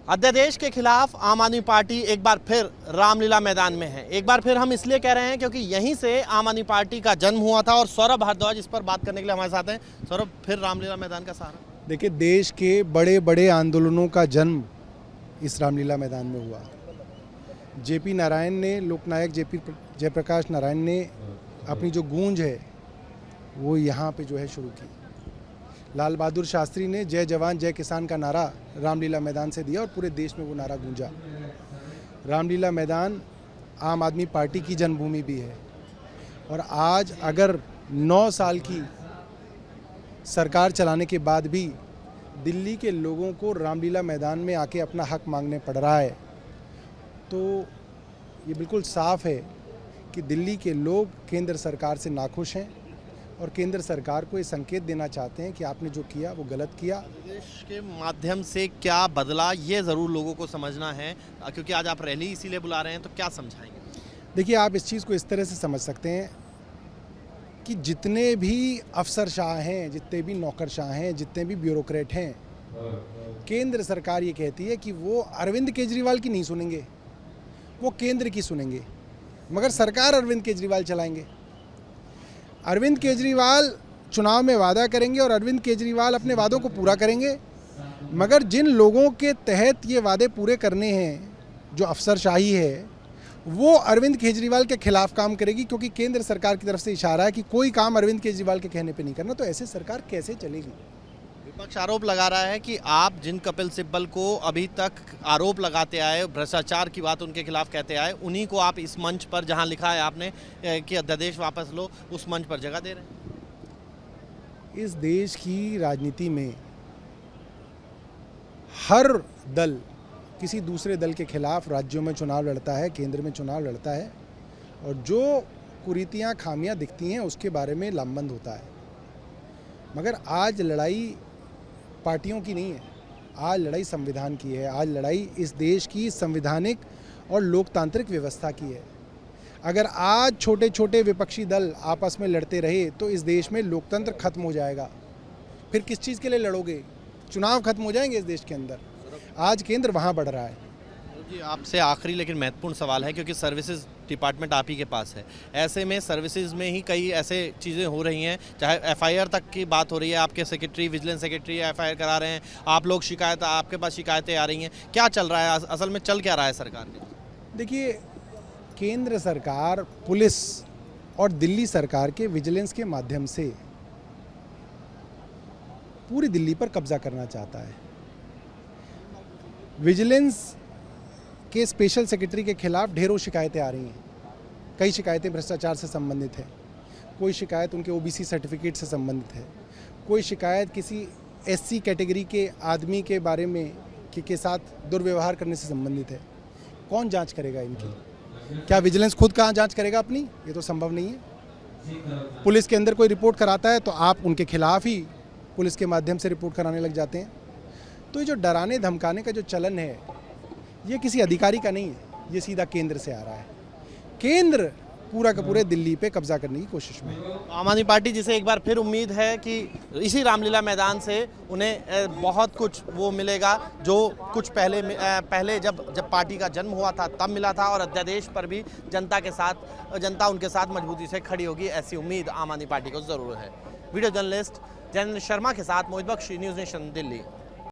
अध्यादेश के खिलाफ आम आदमी पार्टी एक बार फिर रामलीला मैदान में है। एक बार फिर हम इसलिए कह रहे हैं क्योंकि यहीं से आम आदमी पार्टी का जन्म हुआ था और सौरभ भारद्वाज इस पर बात करने के लिए हमारे साथ हैं। सौरभ, फिर रामलीला मैदान का सहारा। देखिए, देश के बड़े बड़े आंदोलनों का जन्म इस रामलीला मैदान में हुआ। जेपी नारायण ने, लोकनायक जेपी जयप्रकाश नारायण ने अपनी जो गूंज है वो यहाँ पे जो है शुरू की। लाल बहादुर शास्त्री ने जय जवान जय किसान का नारा रामलीला मैदान से दिया और पूरे देश में वो नारा गूंजा। रामलीला मैदान आम आदमी पार्टी की जन्मभूमि भी है और आज अगर 9 साल की सरकार चलाने के बाद भी दिल्ली के लोगों को रामलीला मैदान में आके अपना हक मांगने पड़ रहा है तो ये बिल्कुल साफ है कि दिल्ली के लोग केंद्र सरकार से नाखुश हैं और केंद्र सरकार को ये संकेत देना चाहते हैं कि आपने जो किया वो गलत किया। देश के माध्यम से क्या बदला, ये ज़रूर लोगों को समझना है, क्योंकि आज आप रैली इसीलिए बुला रहे हैं, तो क्या समझाएंगे? देखिए, आप इस चीज़ को इस तरह से समझ सकते हैं कि जितने भी अफसरशाह हैं, जितने भी नौकरशाह हैं, जितने भी ब्यूरोक्रेट हैं, केंद्र सरकार ये कहती है कि वो अरविंद केजरीवाल की नहीं सुनेंगे, वो केंद्र की सुनेंगे, मगर सरकार अरविंद केजरीवाल चलाएंगे। अरविंद केजरीवाल चुनाव में वादा करेंगे और अरविंद केजरीवाल अपने वादों को पूरा करेंगे, मगर जिन लोगों के तहत ये वादे पूरे करने हैं, जो अफसरशाही है, वो अरविंद केजरीवाल के खिलाफ काम करेगी, क्योंकि केंद्र सरकार की तरफ से इशारा है कि कोई काम अरविंद केजरीवाल के कहने पे नहीं करना। तो ऐसे सरकार कैसे चलेगी? विपक्ष आरोप लगा रहा है कि आप जिन कपिल सिब्बल को अभी तक आरोप लगाते आए, भ्रष्टाचार की बात उनके खिलाफ कहते आए, उन्हीं को आप इस मंच पर, जहां लिखा है आपने कि अध्यादेश वापस लो, उस मंच पर जगह दे रहे हैं। इस देश की राजनीति में हर दल किसी दूसरे दल के खिलाफ राज्यों में चुनाव लड़ता है, केंद्र में चुनाव लड़ता है और जो कुरीतियां, खामियां दिखती हैं उसके बारे में लामबंद होता है। मगर आज लड़ाई पार्टियों की नहीं है, आज लड़ाई संविधान की है, आज लड़ाई इस देश की संवैधानिक और लोकतांत्रिक व्यवस्था की है। अगर आज छोटे छोटे विपक्षी दल आपस में लड़ते रहे तो इस देश में लोकतंत्र खत्म हो जाएगा। फिर किस चीज़ के लिए लड़ोगे? चुनाव खत्म हो जाएंगे इस देश के अंदर। आज केंद्र वहाँ बढ़ रहा है। जी, आपसे आखिरी लेकिन महत्वपूर्ण सवाल है, क्योंकि सर्विसेज डिपार्टमेंट आप ही के पास है। ऐसे में सर्विसेज में ही कई ऐसे चीज़ें हो रही हैं, चाहे एफआईआर तक की बात हो रही है, आपके सेक्रेटरी, विजिलेंस सेक्रेटरी एफआईआर करा रहे हैं, आप लोग शिकायत, आपके पास शिकायतें आ रही हैं। क्या चल रहा है असल में, चल क्या रहा है सरकार में? देखिए, केंद्र सरकार पुलिस और दिल्ली सरकार के विजिलेंस के माध्यम से पूरी दिल्ली पर कब्जा करना चाहता है। विजिलेंस के स्पेशल सेक्रेटरी के खिलाफ ढेरों शिकायतें आ रही हैं। कई शिकायतें भ्रष्टाचार से संबंधित है, कोई शिकायत उनके ओबीसी सर्टिफिकेट से संबंधित है, कोई शिकायत किसी एससी कैटेगरी के आदमी के बारे में के साथ दुर्व्यवहार करने से संबंधित है। कौन जांच करेगा इनकी? क्या विजिलेंस खुद कहाँ जांच करेगा अपनी? ये तो संभव नहीं है। पुलिस के अंदर कोई रिपोर्ट कराता है तो आप उनके खिलाफ ही पुलिस के माध्यम से रिपोर्ट कराने लग जाते हैं। तो ये जो डराने धमकाने का जो चलन है, ये किसी अधिकारी का नहीं है, ये सीधा केंद्र से आ रहा है। केंद्र पूरा का पूरे दिल्ली पे कब्जा करने की कोशिश में है। आम आदमी पार्टी, जिसे एक बार फिर उम्मीद है कि इसी रामलीला मैदान से उन्हें बहुत कुछ वो मिलेगा जो कुछ पहले जब पार्टी का जन्म हुआ था तब मिला था, और अध्यादेश पर भी जनता उनके साथ मजबूती से खड़ी होगी, ऐसी उम्मीद आम आदमी पार्टी को ज़रूर है। वीडियो जर्नलिस्ट जयेंद्र शर्मा के साथ मोहित बख्शी, न्यूज़ नेशन, दिल्ली।